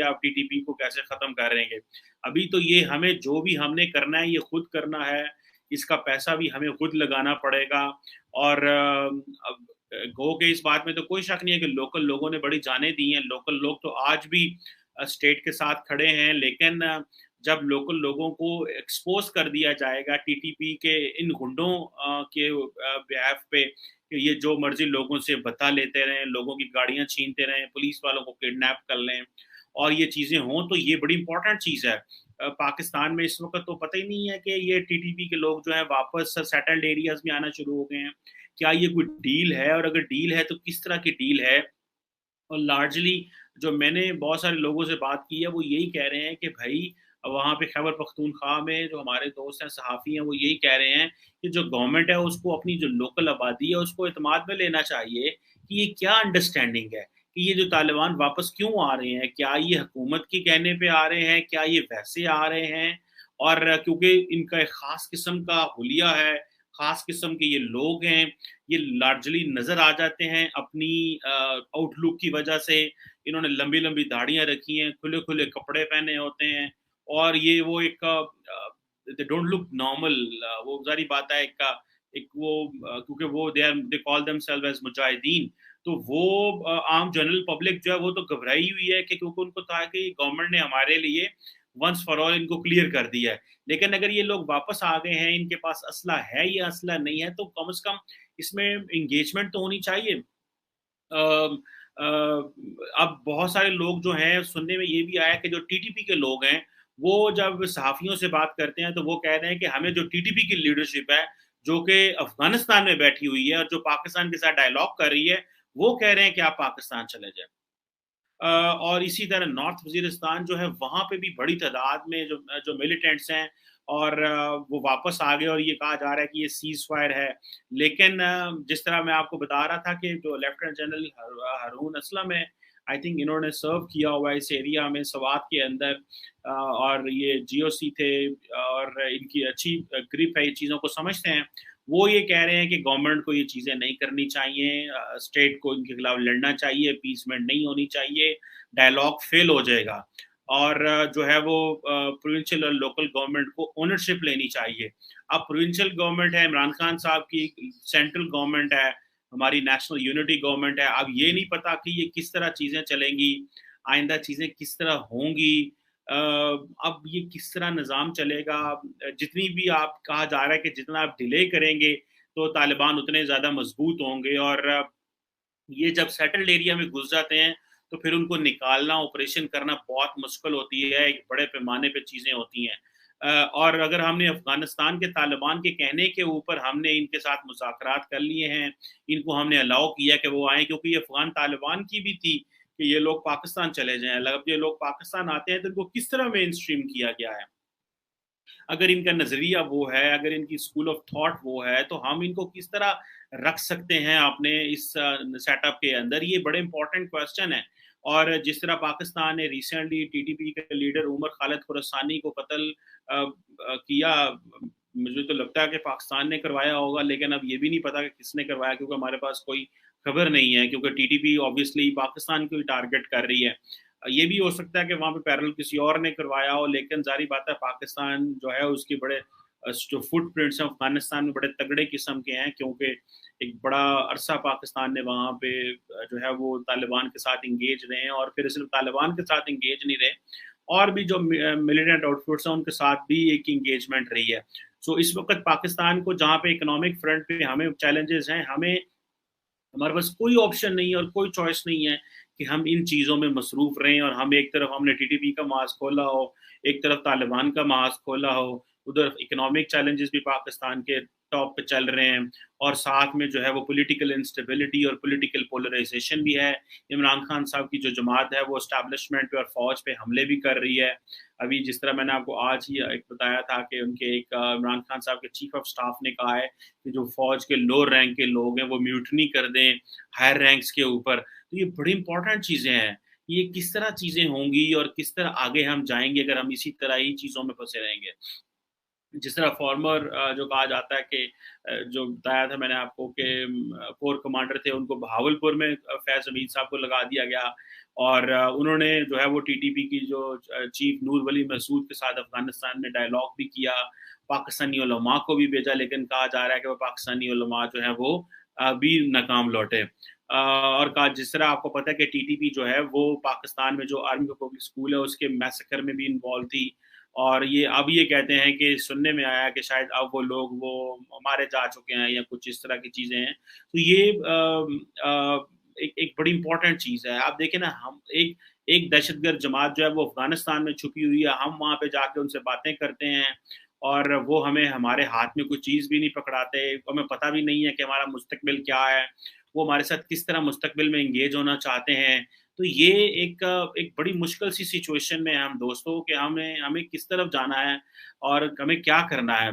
कि आप टीटीपी को कैसे ख़त्म करेंगे। अभी तो ये हमें जो भी हमने करना है, ये खुद करना है, इसका पैसा भी हमें खुद लगाना पड़ेगा। और अब गो के इस बात में तो कोई शक नहीं है कि लोकल लोगों ने बड़ी जानें दी हैं। लोकल लोग तो आज भी स्टेट के साथ खड़े हैं, लेकिन जब लोकल लोगों को एक्सपोज कर दिया जाएगा टीटीपी के इन गुंडों के बिहाफ पे कि ये जो मर्जी लोगों से बता लेते रहें, लोगों की गाड़ियां छीनते रहें, पुलिस वालों को किडनैप कर लें और ये चीज़ें हों, तो ये बड़ी इंपॉर्टेंट चीज़ है। पाकिस्तान में इस वक्त तो पता ही नहीं है कि ये टीटीपी के लोग जो हैं वापस सेटल्ड एरियाज में आना शुरू हो गए हैं। क्या ये कोई डील है, और अगर डील है तो किस तरह की डील है? और लार्जली जो मैंने बहुत सारे लोगों से बात की है, वो यही कह रहे हैं कि भाई वहाँ पे खैबर पख्तूनख्वा में जो हमारे दोस्त हैं, सहाफ़ी हैं, वो यही कह रहे हैं कि जो गवर्नमेंट है उसको अपनी जो लोकल आबादी है उसको एतमाद में लेना चाहिए कि ये क्या अंडरस्टैंडिंग है, कि ये जो तालिबान वापस क्यों आ रहे हैं? क्या ये हुकूमत के कहने पे आ रहे हैं? क्या ये वैसे आ रहे हैं? और क्योंकि इनका एक ख़ास किस्म का हुलिया है, ख़ास किस्म के ये लोग हैं, ये लार्जली नज़र आ जाते हैं अपनी आउटलुक की वजह से। इन्होंने लंबी-लंबी दाढ़ियाँ रखी हैं, खुले-खुले कपड़े पहने होते हैं और ये वो एक दे डोंट लुक नॉर्मल। वो ज़ाहिर बात है एक वो क्योंकि वो they call themselves as Mujahideen, तो वो आम जनरल पब्लिक जो है वो तो घबराई हुई है कि क्योंकि उनको था कि गवर्नमेंट ने हमारे लिए वंस फॉर ऑल इनको क्लियर कर दिया है। लेकिन अगर ये लोग वापस आ गए हैं, इनके पास असला है या असला नहीं है, तो कम से कम इसमें एंगेजमेंट तो होनी चाहिए। अ, अ, अब बहुत सारे लोग जो हैं, सुनने में ये भी आया कि जो टीटीपी के लोग हैं, वो जब सहाफ़ियों से बात करते हैं, तो वो कह रहे हैं कि हमें जो टीटीपी की लीडरशिप है, जो कि अफ़गानिस्तान में बैठी हुई है और जो पाकिस्तान के साथ डायलॉग कर रही है, वो कह रहे हैं कि आप पाकिस्तान चले जाएँ। और इसी तरह नॉर्थ वज़ीरिस्तान जो है, वहाँ पे भी बड़ी तादाद में जो मिलिटेंट्स हैं और वो वापस आ गए और ये कहा जा रहा है कि ये सीज़ फायर है। लेकिन जिस तरह मैं आपको बता रहा था कि जो लेफ्टिनेंट जनरल हारून असलम है, आई थिंक इन्होंने सर्व किया हुआ है इस एरिया में सवात के अंदर, और ये जीओसी थे और इनकी अच्छी ग्रिप है, ये चीज़ों को समझते हैं। वो ये कह रहे हैं कि गवर्नमेंट को ये चीज़ें नहीं करनी चाहिए, स्टेट को इनके खिलाफ लड़ना चाहिए, पीसमेंट नहीं होनी चाहिए, डायलॉग फेल हो जाएगा। और जो है वो प्रोविंशियल और लोकल गवर्नमेंट को ओनरशिप लेनी चाहिए। अब प्रोविंशियल गवर्नमेंट है इमरान खान साहब की, सेंट्रल गवर्नमेंट है, हमारी नेशनल यूनिटी गवर्नमेंट है। अब ये नहीं पता कि ये किस तरह चीज़ें चलेंगी, आइंदा चीज़ें किस तरह होंगी। अब ये किस तरह निज़ाम चलेगा, जितनी भी आप कहा जा रहा है कि जितना आप डिले करेंगे, तो तालिबान उतने ज़्यादा मज़बूत होंगे और ये जब सेटल्ड एरिया में घुस जाते हैं, तो फिर उनको निकालना, ऑपरेशन करना बहुत मुश्किल होती है, एक बड़े पैमाने पे चीज़ें होती हैं। और अगर हमने अफ़गानिस्तान के तालिबान के कहने के ऊपर हमने इनके साथ मुज़ाकरात कर लिए हैं, इनको हमने अलाउ किया कि वो आएँ, क्योंकि ये अफ़गान तालिबान की भी थी कि ये लोग पाकिस्तान चले जाएँ। अब ये लोग पाकिस्तान आते हैं, तो इनको किस तरह मेनस्ट्रीम किया गया है? अगर इनका नज़रिया वो है, अगर इनकी स्कूल ऑफ थॉट वो है, तो हम इनको किस तरह रख सकते हैं अपने इस सेटअप के अंदर? ये बड़े इंपॉर्टेंट क्वेश्चन है। और जिस तरह पाकिस्तान ने रिसेंटली टीटीपी के लीडर उमर खालिद खुरासानी को कत्ल किया, मुझे तो लगता है कि पाकिस्तान ने करवाया होगा, लेकिन अब ये भी नहीं पता कि किसने करवाया, क्योंकि हमारे पास कोई खबर नहीं है, क्योंकि टीटीपी ऑब्वियसली पाकिस्तान को ही टारगेट कर रही है। ये भी हो सकता है कि वहाँ पे पैरेलल किसी और ने करवाया हो, लेकिन ज़ाहिर बात है पाकिस्तान जो है उसके बड़े जो फुटप्रिंट्स हैं अफ़गानिस्तान में बड़े तगड़े किस्म के हैं, क्योंकि एक बड़ा अरसा पाकिस्तान ने वहाँ पे जो है वो तालिबान के साथ एंगेज रहे हैं, और फिर सिर्फ तालिबान के साथ एंगेज नहीं रहे, और भी जो मिलिटेंट आउटफिट्स हैं उनके साथ भी एक एंगेजमेंट रही है। सो इस वक़्त पाकिस्तान को जहाँ पे इकोनॉमिक फ्रंट पे हमें चैलेंजेस हैं, हमारे पास कोई ऑप्शन नहीं है और कोई चॉइस नहीं है कि हम इन चीज़ों में मसरूफ़ रहें, और हम एक तरफ हमने टीटीपी का मास्क खोला हो, एक तरफ तालिबान का मास्क खोला हो, उधर इकोनॉमिक चैलेंजेस भी पाकिस्तान के टॉप पे चल रहे हैं, और साथ में जो है वो पॉलिटिकल इंस्टेबिलिटी और पॉलिटिकल पोलराइजेशन भी है। इमरान खान साहब की जो जमात है वो एस्टैब्लिशमेंट पे और फ़ौज पे हमले भी कर रही है। अभी जिस तरह मैंने आपको आज ही एक बताया था कि उनके एक इमरान खान साहब के चीफ ऑफ स्टाफ ने कहा है कि जो फ़ौज के लोअर रैंक के लोग हैं वो म्यूटनी कर दें हायर रैंक्स के ऊपर। तो ये बड़ी इंपॉर्टेंट चीज़ें हैं। ये किस तरह चीज़ें होंगी और किस तरह आगे हम जाएँगे अगर हम इसी तरह ही चीज़ों में फँसे रहेंगे। जिस तरह फॉर्मर जो कहा जाता है कि जो बताया था मैंने आपको कि कोर कमांडर थे, उनको बहावलपुर में फैज़ हमीद साहब को लगा दिया गया। اور انہوں نے جو ہے وہ TTP کی جو چیف نور ولی مسعود کے ساتھ افغانستان میں ڈائلاگ بھی کیا، پاکستانی علماء کو بھی بھیجا، لیکن کہا جا رہا ہے کہ وہ پاکستانی علماء جو ہیں وہ بھی ناکام لوٹے۔ اور کہا جس طرح آپ کو پتہ ہے کہ TTP جو ہے وہ پاکستان میں جو آرمی پبلک اسکول ہے اس کے میسیکر میں بھی انوالو تھی، اور یہ کہتے ہیں کہ سننے میں آیا کہ شاید اب وہ لوگ وہ مارے جا چکے ہیں یا کچھ اس طرح کی چیزیں ہیں۔ تو یہ ایک بڑی امپورٹنٹ چیز ہے۔ آپ دیکھیں نا، ہم ایک دہشت گرد جماعت جو ہے وہ افغانستان میں چھپی ہوئی ہے، ہم وہاں پہ جا کے ان سے باتیں کرتے ہیں اور وہ ہمارے ہاتھ میں کوئی چیز بھی نہیں پکڑاتے، ہمیں پتہ بھی نہیں ہے کہ ہمارا مستقبل کیا ہے، وہ ہمارے ساتھ کس طرح مستقبل میں انگیج ہونا چاہتے ہیں۔ تو یہ ایک بڑی مشکل سی سچویشن میں ہم دوستوں کہ ہمیں کس طرف جانا ہے اور ہمیں کیا کرنا ہے۔